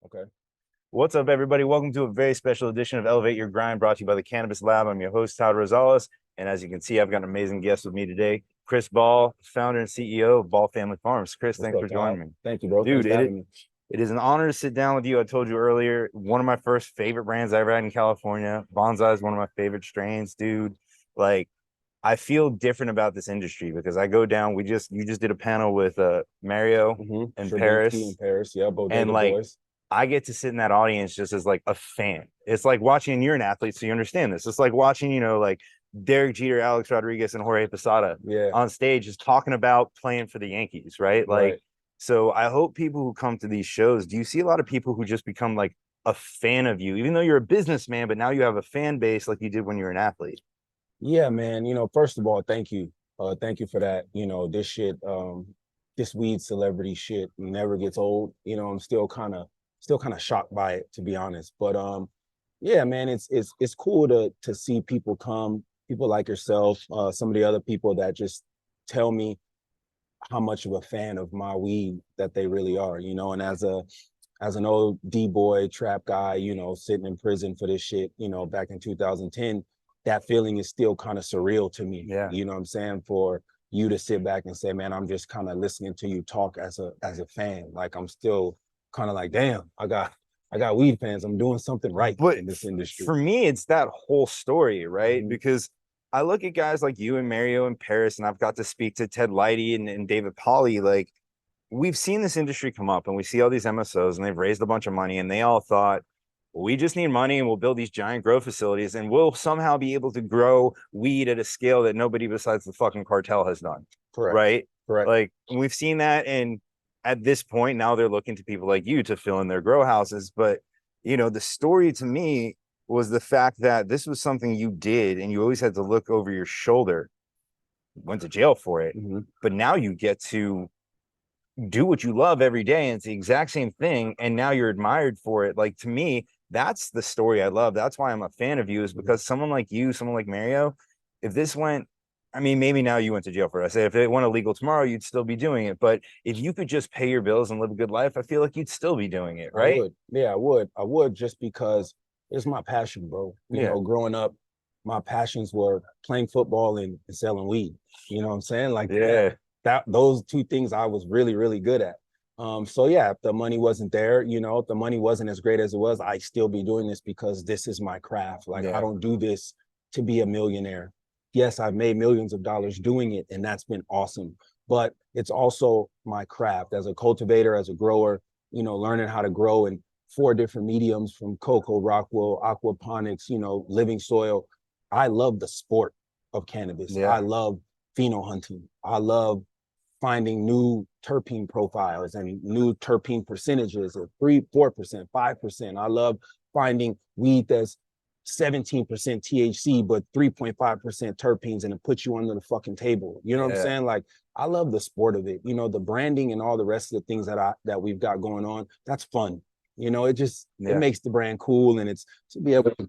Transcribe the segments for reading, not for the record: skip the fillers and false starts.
Okay. What's up, everybody? Welcome to a very special edition of Elevate Your Grind, brought to you by the Cannabis Lab. I'm your host, Todd Rosales. And as you can see, I've got an amazing guest with me today, Chris Ball, founder and CEO of Ball Family Farms. Chris, What's thanks up, for Todd? joining me. Thank you, bro. Dude, Thanks for having me. it is an honor to sit down with you. I told you earlier, one of my first favorite brands I ever had in California. Bonsai is one of my favorite strains, dude. Like, I feel different about this industry because I go down. You just did a panel with Mario and Sherbinsky in Paris, Paris. Yeah, and Bodega like Boys. I get to sit in that audience just as like a fan. It's like watching, you're an athlete, so you understand this. It's like watching, like Derek Jeter, Alex Rodriguez, and Jorge Posada Yeah, on stage just talking about playing for the Yankees, right? Like, right. so I hope people who come to these shows, do you see a lot of people who just become like a fan of you, even though you're a businessman, but now you have a fan base like you did when you were an athlete? Yeah, man. First of all, thank you. Thank you for that. This weed celebrity shit never gets old. I'm still kind of shocked by it, to be honest. But yeah, man, it's cool to see people come, people like yourself, some of the other people that just tell me how much of a fan of my weed that they really are, and as an old D-boy trap guy, sitting in prison for this shit, back in 2010, that feeling is still kind of surreal to me. Yeah. You know what I'm saying? For you to sit back and say, man, I'm just kind of listening to you talk as a fan. Like I'm still kind of like, damn, I got weed fans. I'm doing something right But in this industry. for me, it's that whole story, right? Mm-hmm. Because I look at guys like you and Mario in Paris, and I've got to speak to Ted Lighty and David Polly. Like, we've seen this industry come up and we see all these MSOs and they've raised a bunch of money and they all thought, we just need money and we'll build these giant grow facilities and we'll somehow be able to grow weed at a scale that nobody besides the fucking cartel has done. Correct. Right. Correct. Like we've seen that. And at this point, now they're looking to people like you to fill in their grow houses. But, the story to me was the fact that this was something you did and you always had to look over your shoulder, went to jail for it. Mm-hmm. But now you get to do what you love every day and it's the exact same thing and now you're admired for it. Like, to me, that's the story I love. That's why I'm a fan of you, is because someone like you, someone like Mario, if this went, I mean, maybe now you went to jail for it. I say if it went illegal tomorrow, you'd still be doing it. But if you could just pay your bills and live a good life, I feel like you'd still be doing it, I right? would. Yeah, I would. I would, just because it's my passion, bro. Yeah. Growing up, my passions were playing football and selling weed. You know what I'm saying? Like that, Yeah. that those two things I was really, really good at. So yeah, if the money wasn't there, if the money wasn't as great as it was, I'd still be doing this because this is my craft. Like I Yeah. don't do this to be a millionaire. Yes, I've made millions of dollars doing it, and that's been awesome. But it's also my craft as a cultivator, as a grower, learning how to grow in four different mediums, from cocoa, rockwool, aquaponics, living soil. I love the sport of cannabis. Yeah. I love pheno hunting. I love finding new terpene profiles and new terpene percentages of 3, 4%, 5%. I love finding weed that's 17% THC, but 3.5% terpenes, and it puts you under the fucking table. You know what I'm Yeah. saying? Like, I love the sport of it. The branding and all the rest of the things that we've got going on. That's fun. It Yeah. makes the brand cool, and it's to be able to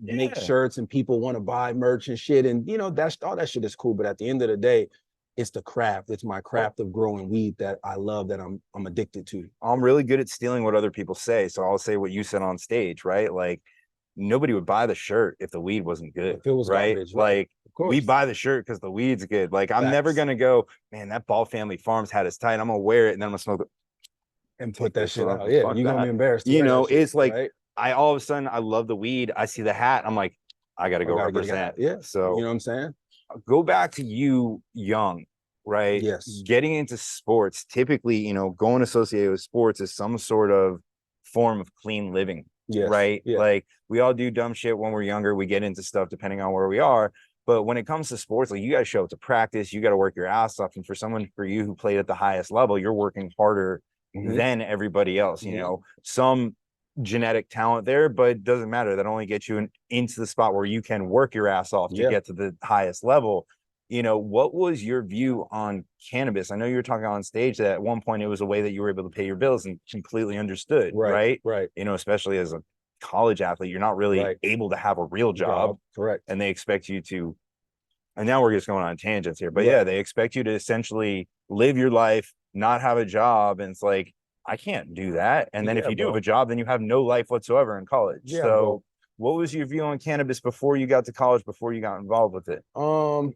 make Yeah. shirts and people want to buy merch and shit. And that's all that shit is cool. But at the end of the day, it's the craft. It's my craft of growing weed that I love, that I'm addicted to. I'm really good at stealing what other people say. So I'll say what you said on stage, right? Like, nobody would buy the shirt if the weed wasn't good, If it was right? garbage, right? Like, Of we course. buy the shirt because the weed's good. Like, I'm never Facts. gonna go, man, that Ball Family Farms hat is tight. I'm gonna wear it and then I'm gonna smoke it. And put Take that this shit off. out. Yeah, Fuck you're gonna be that. embarrassed to wear that shit, It's like right? I all of a sudden I love the weed. I see the hat. I'm like, I gotta I go gotta get it represent. out. Yeah, you So know what I'm saying? go back to you young, right? Yes. Getting into sports, typically, going associated with sports is some sort of form of clean living, Yes. right? Yeah. Like, we all do dumb shit when we're younger. We get into stuff depending on where we are. But when it comes to sports, like, you got to show up to practice, you got to work your ass off. And for you who played at the highest level, you're working harder Mm-hmm. than everybody else. Mm-hmm. Some genetic talent there, but it doesn't matter. That only gets you into the spot where you can work your ass off to Yeah. get to the highest level. What was your view on cannabis? I know you were talking on stage that at one point it was a way that you were able to pay your bills, and completely understood, Right. right? Right. Especially as a college athlete, you're not really Right. able to have a real job, Job. Correct. and they expect you to, and now we're just going on tangents here, but yeah, Right. they expect you to essentially live your life, not have a job. And it's like, I can't do that. And then if Yeah, you do have a bro. job, then you have no life whatsoever in college. Yeah, So bro. what was your view on cannabis before you got to college, before you got involved with it? Um,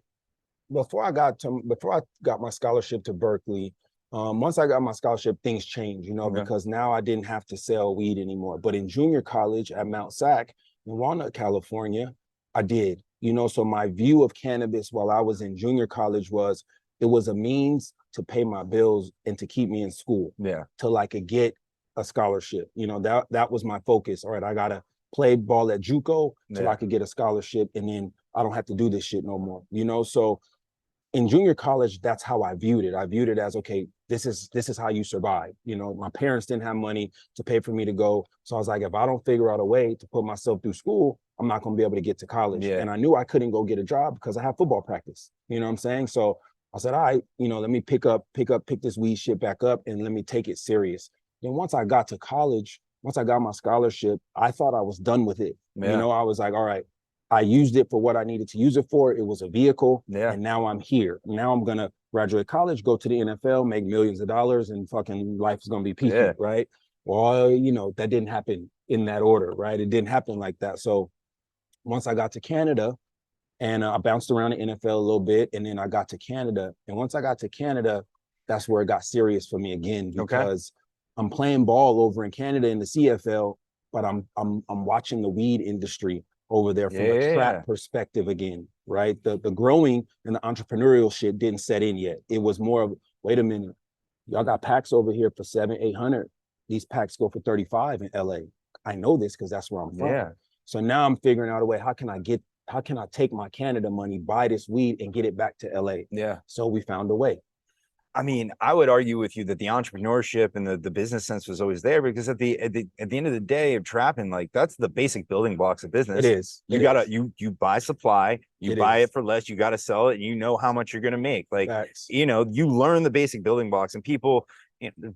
before I got my scholarship to Berkeley, once I got my scholarship, things changed, Okay. because now I didn't have to sell weed anymore. But in junior college at Mount Sac in Walnut, California, I did. So my view of cannabis while I was in junior college was it was a means to pay my bills and to keep me in school Yeah. till I could get a scholarship. That was my focus. All right, I gotta play ball at JUCO till I Yeah. could get a scholarship, and then I don't have to do this shit no more. So in junior college, that's how I viewed it. I viewed it as, okay, this is how you survive. My parents didn't have money to pay for me to go. So I was like, if I don't figure out a way to put myself through school, I'm not going to be able to get to college. Yeah. And I knew I couldn't go get a job because I have football practice. You know what I'm saying? So I said, all right, let me pick this weed shit back up and let me take it serious. Then once I got to college, once I got my scholarship, I thought I was done with it. Yeah. I was like, all right, I used it for what I needed to use it for. It was a vehicle. Yeah. And now I'm here. Now I'm going to graduate college, go to the NFL, make millions of dollars, and fucking life is going to be peachy, Yeah. right? Well, that didn't happen in that order, right? It didn't happen like that. So once I got to Canada, and I bounced around the NFL a little bit, and then I got to Canada. And once I got to Canada, that's where it got serious for me again, Okay. because I'm playing ball over in Canada in the CFL, but I'm watching the weed industry over there from a Yeah. trap perspective again, right? The growing and the entrepreneurial shit didn't set in yet. It was more of, wait a minute, y'all got packs over here for 700-800. These packs go for 35 in LA. I know this because that's where I'm from. Yeah. So now I'm figuring out a way, how can I take my Canada money, buy this weed, and get it back to LA? Yeah. So we found a way. I mean, I would argue with you that the entrepreneurship and the business sense was always there, because at the end of the day of trapping, like, that's the basic building blocks of business. It is. You gotta you buy supply, you buy it for less, you gotta sell it, and you know how much you're gonna make. Like, Facts. You learn the basic building blocks, and people,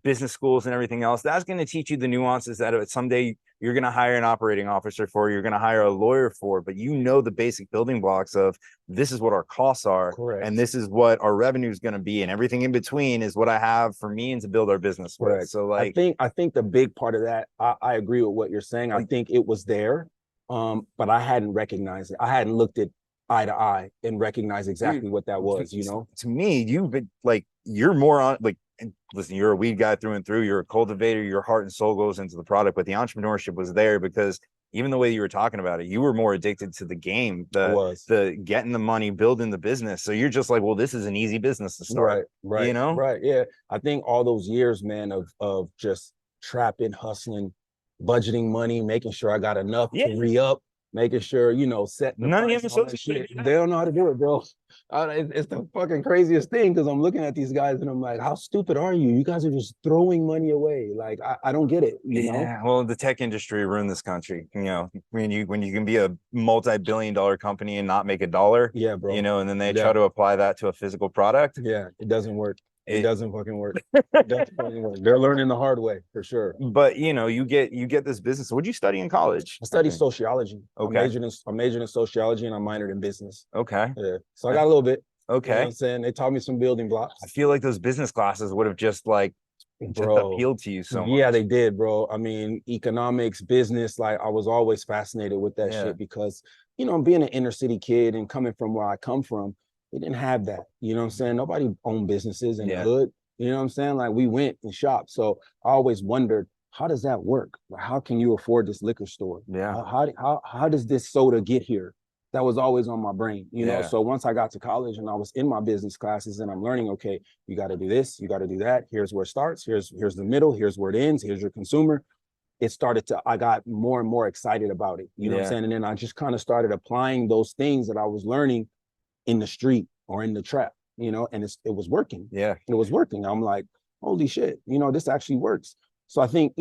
business schools and everything else, that's going to teach you the nuances that someday you're going to hire an operating officer for, you're going to hire a lawyer for, but the basic building blocks of, this is what our costs are. Correct. And this is what our revenue is going to be, and everything in between is what I have for me and to build our business with. Correct. So, like, I think the big part of that, I agree with what you're saying. I think it was there, but I hadn't recognized it. I hadn't looked at eye to eye and recognized exactly what that was. To me, you've been like, you're more on, like, and listen, you're a weed guy through and through, you're a cultivator, your heart and soul goes into the product, but the entrepreneurship was there, because even the way you were talking about it, you were more addicted to the game, the getting the money, building the business. So you're just like, well, this is an easy business to start. Right. Yeah. I think all those years, man, of just trapping, hustling, budgeting money, making sure I got enough to re-up, making sure, set the none of price, them all that shit. They don't know how to do it, bro. It's the fucking craziest thing, because I'm looking at these guys and I'm like, how stupid are you? You guys are just throwing money away. Like, I don't get it, Yeah, well, the tech industry ruined this country. When you can be a multi-billion-dollar company and not make a dollar, Yeah, bro. And then they try to apply that to a physical product. Yeah, it doesn't work. It doesn't fucking work. It doesn't fucking work. They're learning the hard way, for sure. But you get this business. What'd you study in college? I studied sociology. Okay. I majored in sociology, and I minored in business. Okay. Yeah. So I got a little bit. Okay. You know what I'm saying? They taught me some building blocks. I feel like those business classes would have just appealed to you so much. Yeah, they did, bro. I mean, economics, business, like, I was always fascinated with that shit, because, being an inner city kid and coming from where I come from, we didn't have that. You know what I'm saying? Nobody owned businesses in the hood. You know what I'm saying? Like, we went and shopped. So I always wondered, how does that work? Like, how can you afford this liquor store? Yeah. How does this soda get here? That was always on my brain, So once I got to college and I was in my business classes and I'm learning, okay, you got to do this, you got to do that. Here's where it starts. Here's the middle. Here's where it ends. Here's your consumer. I got more and more excited about it. You know what I'm saying? And then I just kind of started applying those things that I was learning in the street or in the trap, and it was working. Yeah. It was working. I'm like, holy shit, this actually works. So I think,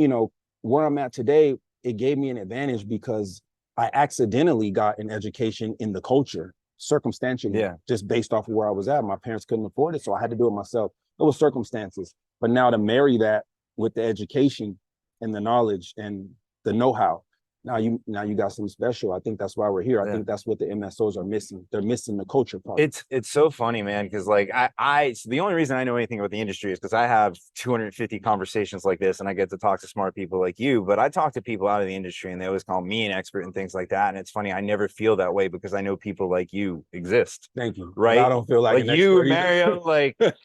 where I'm at today, it gave me an advantage because I accidentally got an education in the culture, circumstantially, just based off of where I was at. My parents couldn't afford it, so I had to do it myself. It was circumstances. But now to marry that with the education and the knowledge and the know-how, now you got something special. I think that's why we're here. I think that's what the MSOs are missing. They're missing the culture part. It's so funny, man, because like so the only reason I know anything about the industry is because I have 250 conversations like this and I get to talk to smart people like you, but I talk to people out of the industry and they always call me an expert and things like that. And it's funny, I never feel that way because I know people like you exist. Thank you. Right. But I don't feel like an you, expert Mario, like, but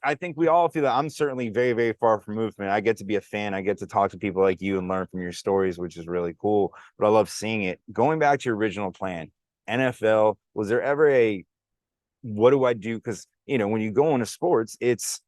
I think we all feel that. I'm certainly very, very far from movement. I get to be a fan. I get to talk to people like you and learn from your stories, which is really cool. But I love seeing it. Going back to your original plan, NFL, was there ever what do I do? Because, when you go into sports, it's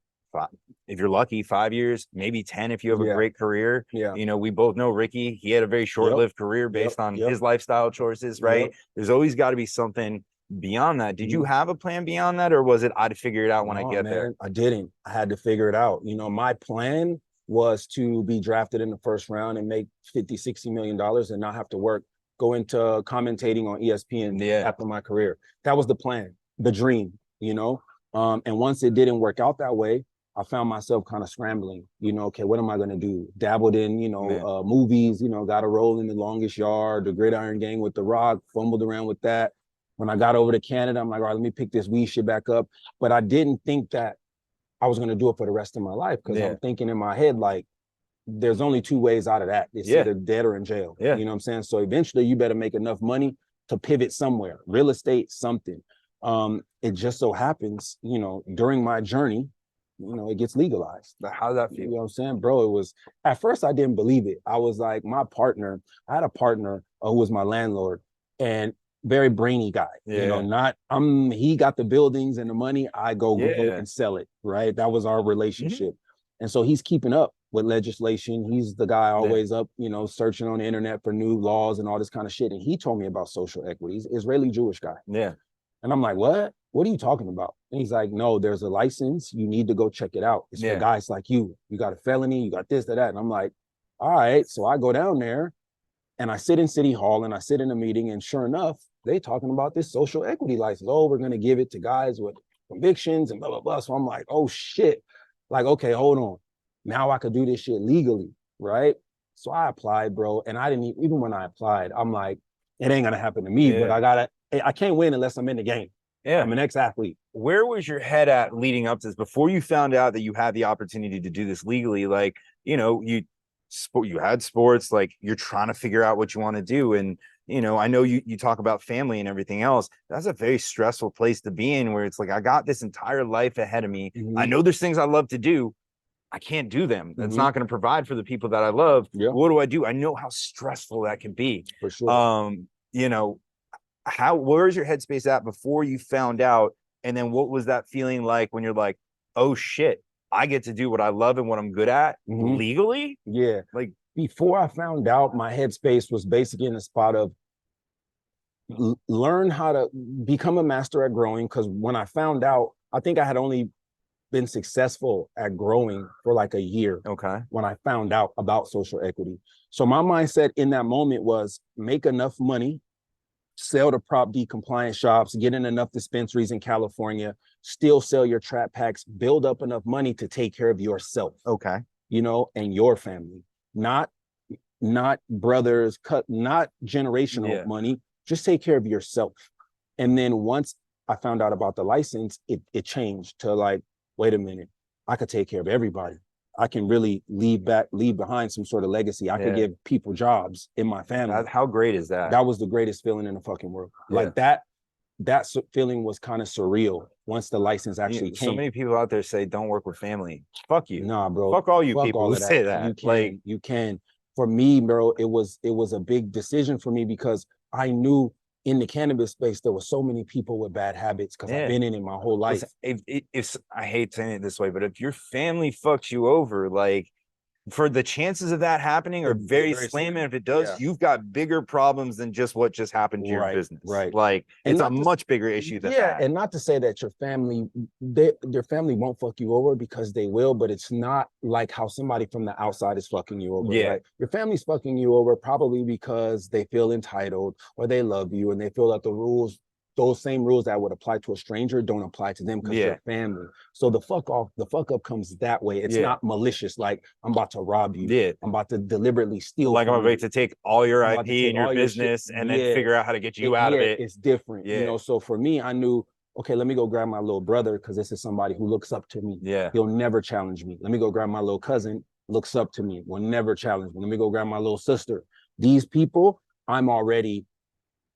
if you're lucky, 5 years, maybe 10 if you have a great career. Yeah. We both know Ricky. He had a very short-lived career based on his lifestyle choices, right? There's always got to be something beyond that. Did you have a plan beyond that, or was it I'd figure it out when I get there? I didn't. I had to figure it out. My plan was to be drafted in the first round and make $50-60 million and not have to work, go into commentating on ESPN after my career. That was the plan, the dream, and once it didn't work out that way, I found myself kind of scrambling, okay, what am I going to do? Dabbled in, movies, got a role in The Longest Yard, The Gridiron Gang with The Rock, fumbled around with that. When I got over to Canada, I'm like, all right, let me pick this weed shit back up. But I didn't think that I was going to do it for the rest of my life because I'm thinking in my head, like, there's only two ways out of that. It's either dead or in jail. You know what I'm saying? So eventually you better make enough money to pivot somewhere, real estate, something. It just so happens, during my journey, it gets legalized. How does that feel? You know what I'm saying? Bro, it was, at first I didn't believe it. I was like, I had a partner who was my landlord and very brainy guy, he got the buildings and the money, I go and sell it, right? That was our relationship. And so he's keeping up with legislation. He's the guy always up, searching on the internet for new laws and all this kind of shit. And he told me about social equities, Israeli Jewish guy. Yeah. And I'm like, what are you talking about? And he's like, no, there's a license. You need to go check it out. It's for guys like you. You got a felony, you got this, that. And I'm like, all right. So I go down there and I sit in City Hall and I sit in a meeting, and sure enough, they talking about this social equity license. Oh, we're going to give it to guys with convictions and blah, blah, blah. So I'm like, oh shit. Like, okay, hold on. Now I could do this shit legally, right? So I applied, bro. And I didn't even when I applied, I'm like, it ain't gonna happen to me, but I can't win unless I'm in the game. Yeah. I'm an ex-athlete. Where was your head at leading up to this before you found out that you had the opportunity to do this legally? Like, you had sports, like you're trying to figure out what you want to do. And, I know you talk about family and everything else. That's a very stressful place to be in, where it's like, I got this entire life ahead of me. I know there's things I love to do. I can't do them. That's not going to provide for the people that I love. What do I do? I know how stressful that can be. For sure. Where's your headspace at before you found out? And then what was that feeling like when you're like, oh shit, I get to do what I love and what I'm good at legally? Yeah. Like, before I found out, my headspace was basically in the spot of learn how to become a master at growing. Because when I found out, I think I had only been successful at growing for like a year. Okay. When I found out about social equity. So my mindset in that moment was make enough money, sell to Prop D compliant shops, get in enough dispensaries in California, still sell your trap packs, build up enough money to take care of yourself. Okay. And your family, not brothers, not generational money, just take care of yourself. And then once I found out about the license, it changed to like, wait a minute, I could take care of everybody. I can really leave behind some sort of legacy. I could give people jobs in my family. How great is that? That was the greatest feeling in the fucking world. Like that feeling was kind of surreal once the license actually came. So many people out there say, don't work with family. Fuck you. Nah, bro. Fuck all you people who say that. You can. For me, bro, it was a big decision for me because I knew in the cannabis space, there were so many people with bad habits because I've been in it my whole life. If I hate saying it this way, but if your family fucks you over, like for the chances of that happening are very slim. And if it does, you've got bigger problems than just what just happened to your business. Right. Like it's a much bigger issue than that. And not to say that your family, their family won't fuck you over, because they will, but it's not like how somebody from the outside is fucking you over. Yeah. Right? Your family's fucking you over probably because they feel entitled or they love you and they feel that the rules those same rules that would apply to a stranger don't apply to them because they're family. So the fuck up comes that way. It's not malicious. Like I'm about to rob you. Yeah. I'm about to deliberately steal. Like I'm about to take all your IP and your business your and then figure out how to get you out of it. It's different. You know, so for me, I knew, okay, let me go grab my little brother because this is somebody who looks up to me. Yeah. He'll never challenge me. Let me go grab my little cousin, looks up to me, will never challenge me. Let me go grab my little sister. These people, I'm already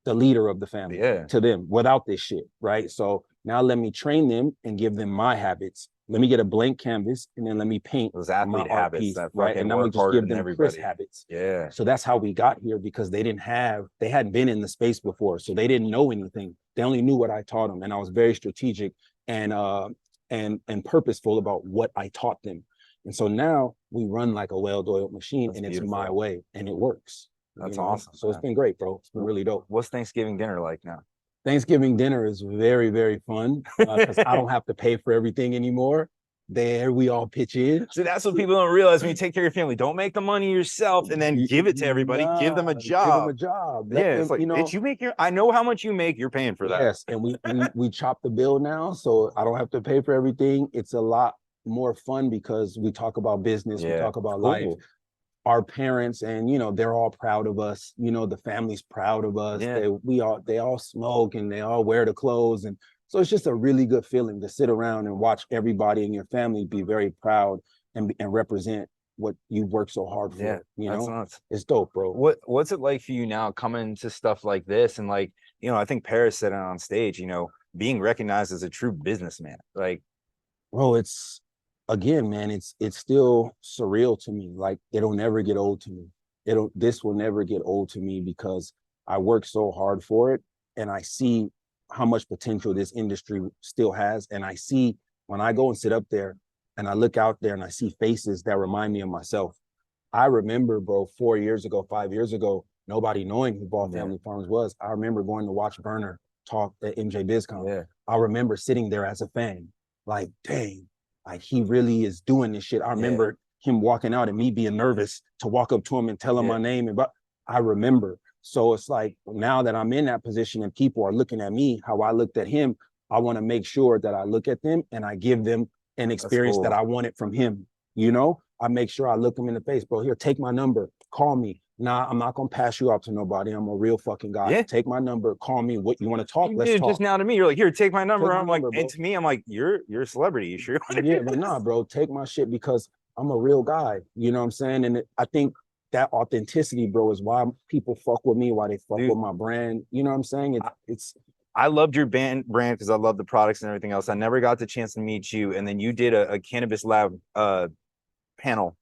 the leader of the family to them without this shit, right? So now let me train them and give them my habits. Let me get a blank canvas and then let me paint those athlete habits, piece, that right? And I'm gonna just give them Chris habits. Yeah. So that's how we got here because they hadn't been in the space before, so they didn't know anything. They only knew what I taught them, and I was very strategic and purposeful about what I taught them. And so now we run like a well-oiled machine, and it's my way, and it works. That's awesome. So it's been great, bro. It's been really dope. What's Thanksgiving dinner like now? Thanksgiving dinner is very, very fun because I don't have to pay for everything anymore. There we all pitch in. So that's what people don't realize when you take care of your family. Don't make the money yourself and then give it to everybody. Give them a job. Give them a job. It's like, bitch, you make I know how much you make. You're paying for that. Yes, and we chop the bill now, so I don't have to pay for everything. It's a lot more fun because we talk about business. We talk about life. Our parents, and they're all proud of us. The family's proud of us. They all smoke and they all wear the clothes, and so it's just a really good feeling to sit around and watch everybody in your family be very proud and represent what you've worked so hard for. That's nuts. It's dope, bro. What's it like for you now coming to stuff like this? And like, I think Paris said it on stage, being recognized as a true businessman. Like, bro, it's again, man, it's still surreal to me. Like it'll never get old to me. This will never get old to me because I work so hard for it, and I see how much potential this industry still has. And I see when I go and sit up there and I look out there and I see faces that remind me of myself. I remember, bro, 4 years ago, 5 years ago, nobody knowing who Ball Family Farms was. I remember going to watch Burner talk at MJ BizCon. I remember sitting there as a fan, like, dang, like he really is doing this shit. I remember him walking out and me being nervous to walk up to him and tell him my name. But I remember. So it's like now that I'm in that position and people are looking at me, how I looked at him, I want to make sure that I look at them and I give them an experience that I wanted from him. I make sure I look them in the face, bro. Here, take my number, call me. Nah, I'm not gonna pass you out to nobody. I'm a real fucking guy. Take my number, call me. What you want to talk? Let's talk. Just now to me, you're like, here, take my number. I'm like, and to me, I'm like, you're a celebrity. You sure? Yeah, but nah, bro, take my shit because I'm a real guy. You know what I'm saying? And I think that authenticity, bro, is why people fuck with me, why they fuck with my brand. You know what I'm saying? I loved your brand because I love the products and everything else. I never got the chance to meet you, and then you did a cannabis lab panel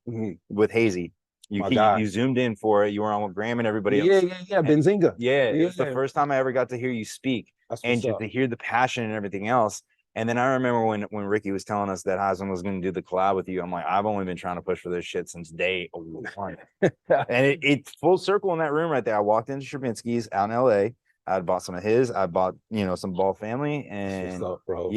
with Hazy. You zoomed in for it. You were on with Graham and everybody else. Yeah. Benzinga. It was the first time I ever got to hear you speak and just to hear the passion and everything else. And then I remember when Ricky was telling us that Hassan was going to do the collab with you, I'm like, I've only been trying to push for this shit since day one. And it's full circle in that room right there. I walked into Stravinsky's out in LA. I bought some of his. I bought, some Ball Family. And bro.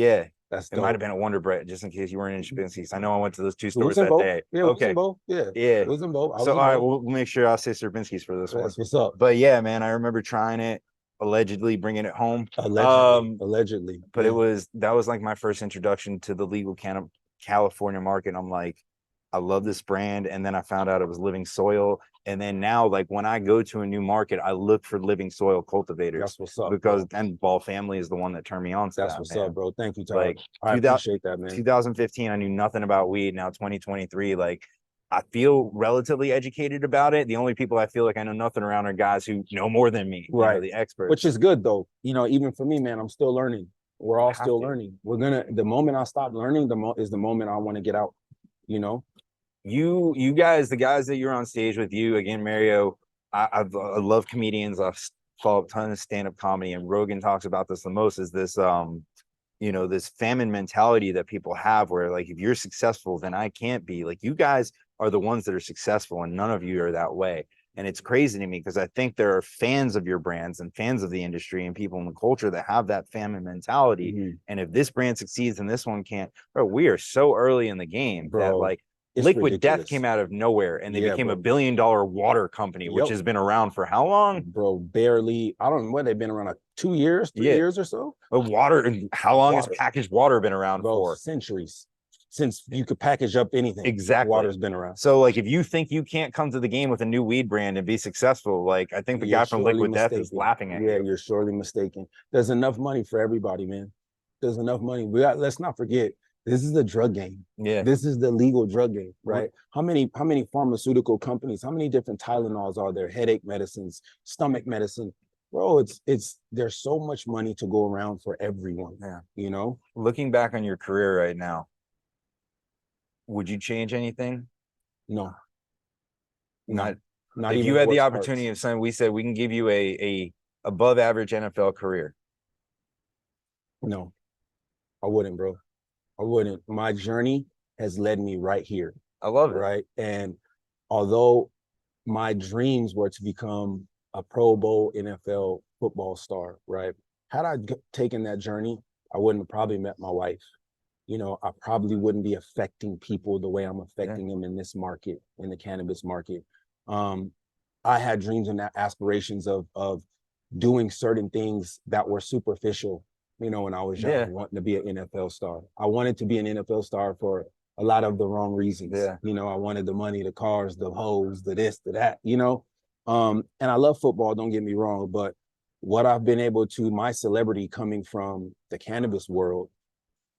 It might have been a Wonder Bread, just in case you weren't in Stravinsky's. I know I went to those two stores that day. Yeah, okay. It was in both. So all right, we'll make sure I'll say Stravinsky's for this one. What's up? But yeah, man, I remember trying it, allegedly bringing it home. Allegedly. But that was like my first introduction to the legal California market. I'm like, I love this brand. And then I found out it was Living Soil. And then now, like when I go to a new market, I look for Living Soil cultivators. That's what's up. Because and Ball Family is the one that turned me on to That's that. What's man. up, bro. Thank you, Tyler. Like, I appreciate that, man. 2015, I knew nothing about weed. Now 2023, like I feel relatively educated about it. The only people I feel like I know nothing around are guys who know more than me, right? The experts. Which is good though. Even for me, man, I'm still learning. We're all still learning. The moment I stop learning, is the moment I want to get out. You guys, the guys that you're on stage with, you again, Mario. I love comedians. I've followed a ton of stand-up comedy, and Rogan talks about this the most. Is this this famine mentality that people have, where like if you're successful, then I can't be. Like you guys are the ones that are successful, and none of you are that way. And it's crazy to me because I think there are fans of your brands and fans of the industry and people in the culture that have that famine mentality. And if this brand succeeds and this one can't, bro, we are so early in the game that like It's Liquid Death ridiculous. came out of nowhere and they Yeah, became bro. $1 billion water company, which Yep. has been around for how long? Bro, barely. I don't know what they've been around, like 2 years, 3 years or so. But water, and how long has Water, packaged water been around bro, for? centuries. Since you could package up anything, Exactly. water's been around. So, like, if you think you can't come to the game with a new weed brand and be successful, like, I think the You're guy from surely Liquid Death is mistaken. laughing at Yeah, you. you're surely mistaken. There's enough money for everybody, man. There's enough money. Let's not forget, this is the drug game. Yeah. This is the legal drug game, right? How many pharmaceutical companies, how many different Tylenols are there, headache medicines, stomach medicine? Bro, there's so much money to go around for everyone. Yeah. You know? Looking back on your career right now, would you change anything? No. Not Not if even you had the horse opportunity parts. of saying, we said we can give you a above average NFL career. No, I wouldn't, bro. I wouldn't. My journey has led me right here. I love it. Right. And although my dreams were to become a Pro Bowl NFL football star, right? Had I taken that journey, I wouldn't have probably met my wife. You know, I probably wouldn't be affecting people the way I'm affecting them in this market, in the cannabis market. I had dreams and aspirations of doing certain things that were superficial, you know, when I was young, wanting to be an NFL star. I wanted to be an NFL star for a lot of the wrong reasons. You know, I wanted the money, the cars, the hoes, the this, the that, you know. And I love football, don't get me wrong, but what I've been able to, my celebrity coming from the cannabis world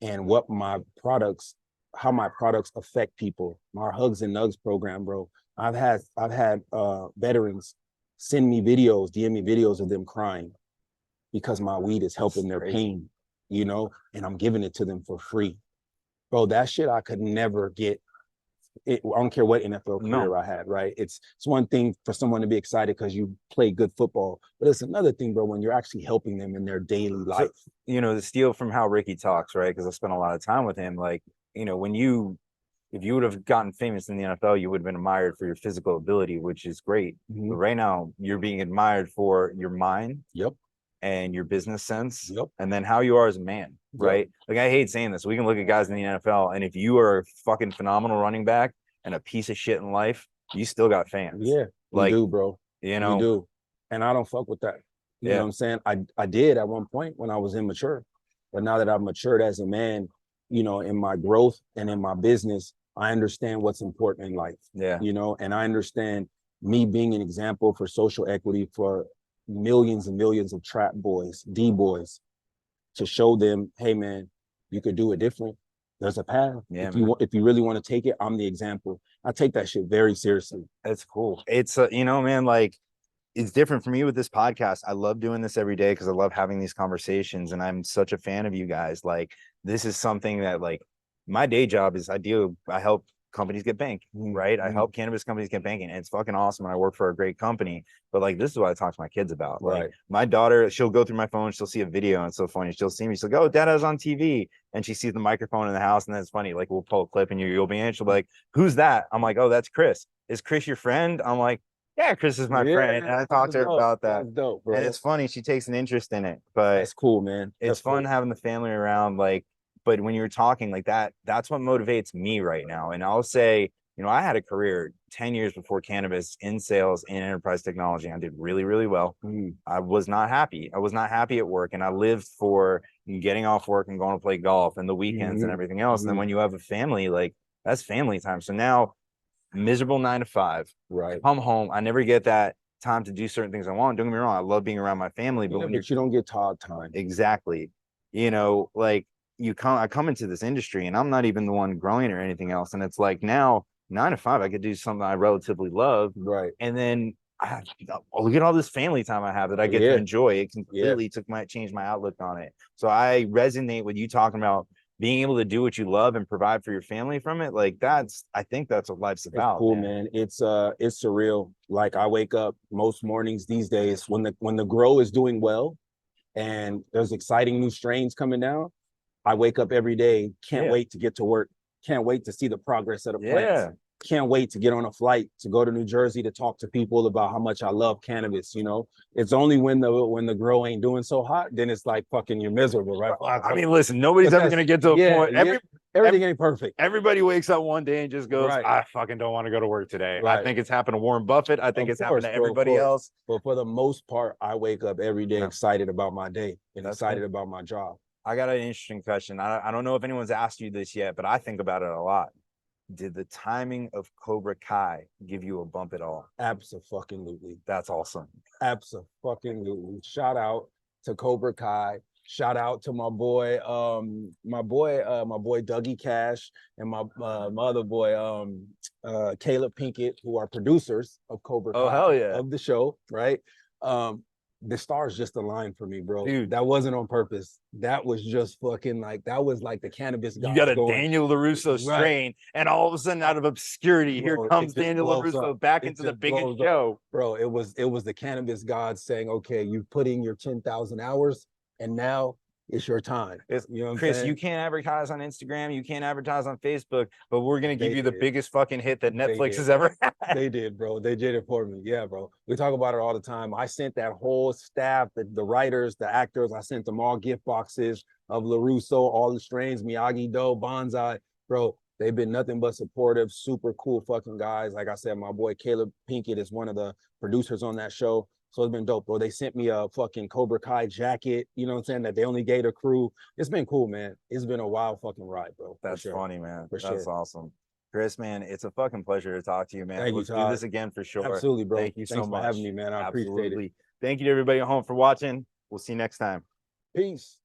and what my products, how my products affect people. My Hugs and Nugs program, bro. I've had veterans send me videos, DM me videos of them crying because my weed is helping their pain, you know, and I'm giving it to them for free. Bro, that shit I could never get. I don't care what NFL career I had, right? It's one thing for someone to be excited because you play good football, but it's another thing, bro, when you're actually helping them in their daily life. So, you know, the steal from how Ricky talks, right? Because I spent a lot of time with him. Like, you know, if you would have gotten famous in the NFL, you would have been admired for your physical ability, which is great. But right now, you're being admired for your mind. Yep. And your business sense. Yep. And then how you are as a man, right? Like, I hate saying this. We can look at guys in the NFL, and if you are a fucking phenomenal running back and a piece of shit in life, you still got fans. Yeah, like, you do, bro. You know, you do. And I don't fuck with that. You know what I'm saying? I did at one point when I was immature. But now that I've matured as a man, you know, in my growth and in my business, I understand what's important in life. You know, and I understand me being an example for social equity for millions and millions of trap boys, D boys, to show them, hey man, you could do it different. There's a path. If you really want to take it, I'm the example. I take that shit very seriously. That's cool. It's you know, man, like, it's different for me with this podcast. I love doing this every day because I love having these conversations, and I'm such a fan of you guys. Like, this is something that, like, my day job is I help companies get bank, right? I help cannabis companies get banking, and it's fucking awesome. And I work for a great company, but like, this is what I talk to my kids about. Like, my daughter, she'll go through my phone, she'll see a video, and it's so funny. She'll see me, she'll go, Dad, I was on TV, and she sees the microphone in the house, and then it's funny. Like, we'll pull a clip, and you'll be in it. She'll be like, who's that? I'm like, oh, that's Chris. Is Chris your friend? I'm like, yeah, Chris is my friend. And I talked to her about that. That's dope, bro. And it's funny, she takes an interest in it. But it's cool, man. It's fun having the family around. Like, but when you're talking like that, that's what motivates me right now. And I'll say, you know, I had a career 10 years before cannabis in sales and enterprise technology. I did really, really well. I was not happy. I was not happy at work. And I lived for getting off work and going to play golf and the weekends and everything else. And then when you have a family, like, that's family time. So now, miserable 9 to 5, come home. I never get that time to do certain things I want. Don't get me wrong, I love being around my family, but when you don't get tired time. Exactly. You know, like, I come into this industry and I'm not even the one growing or anything else. And it's like, now 9 to 5, I could do something I relatively love. And then look at all this family time I have that I get to enjoy. It completely changed my outlook on it. So I resonate with you talking about being able to do what you love and provide for your family from it. Like, I think that's what life's about. It's cool, man. It's surreal. Like, I wake up most mornings these days when the grow is doing well and there's exciting new strains coming down. I wake up every day, can't wait to get to work. Can't wait to see the progress of the plants. Can't wait to get on a flight to go to New Jersey to talk to people about how much I love cannabis. You know, it's only when the grow ain't doing so hot, then it's like, fucking, you're miserable, right? I mean, listen, nobody's ever gonna get to a point. Everything ain't perfect. Everybody wakes up one day and just goes, Right. I fucking don't want to go to work today. I Right. think it's happened to Warren Buffett. I think Of it's happened course, to bro, of everybody course. else. But for the most part, I wake up every day Yeah. excited about my day and That's excited good. about my job. I got an interesting question. I don't know if anyone's asked you this yet, but I think about it a lot. Did the timing of Cobra Kai give you a bump at all? Absolutely. That's awesome. Absolutely. Shout out to Cobra Kai. Shout out to my boy Dougie Cash and my other boy Caleb Pinkett, who are producers of Cobra Kai, hell yeah, of the show, right? The stars just aligned for me, bro. dude. That wasn't on purpose. That was just fucking like, that was like the cannabis You gods got a going. Daniel LaRusso strain, and all of a sudden, out of obscurity, Bro, here comes Daniel LaRusso back into the biggest show. Bro, it was the cannabis gods saying, okay, you put in your 10,000 hours and now it's your time. You know what Chris, I'm saying? you can't advertise on Instagram, you can't advertise on Facebook, but we're gonna give you the biggest fucking hit that Netflix has ever had. They did, bro. They did it for me. Yeah, bro. We talk about it all the time. I sent that whole staff, the writers, the actors, I sent them all gift boxes of LaRusso, all the strains, Miyagi Do, Bonsai. Bro, they've been nothing but supportive, super cool fucking guys. Like I said, my boy Caleb Pinkett is one of the producers on that show. So it's been dope, bro. They sent me a fucking Cobra Kai jacket, you know what I'm saying, that they only gave the crew. It's been cool, man. It's been a wild fucking ride, bro. That's funny, man. That's awesome. Chris, man, it's a fucking pleasure to talk to you, man. Let's do this again for sure. Absolutely, bro. Thank you so much. Thanks for having me, man. I appreciate it. Thank you to everybody at home for watching. We'll see you next time. Peace.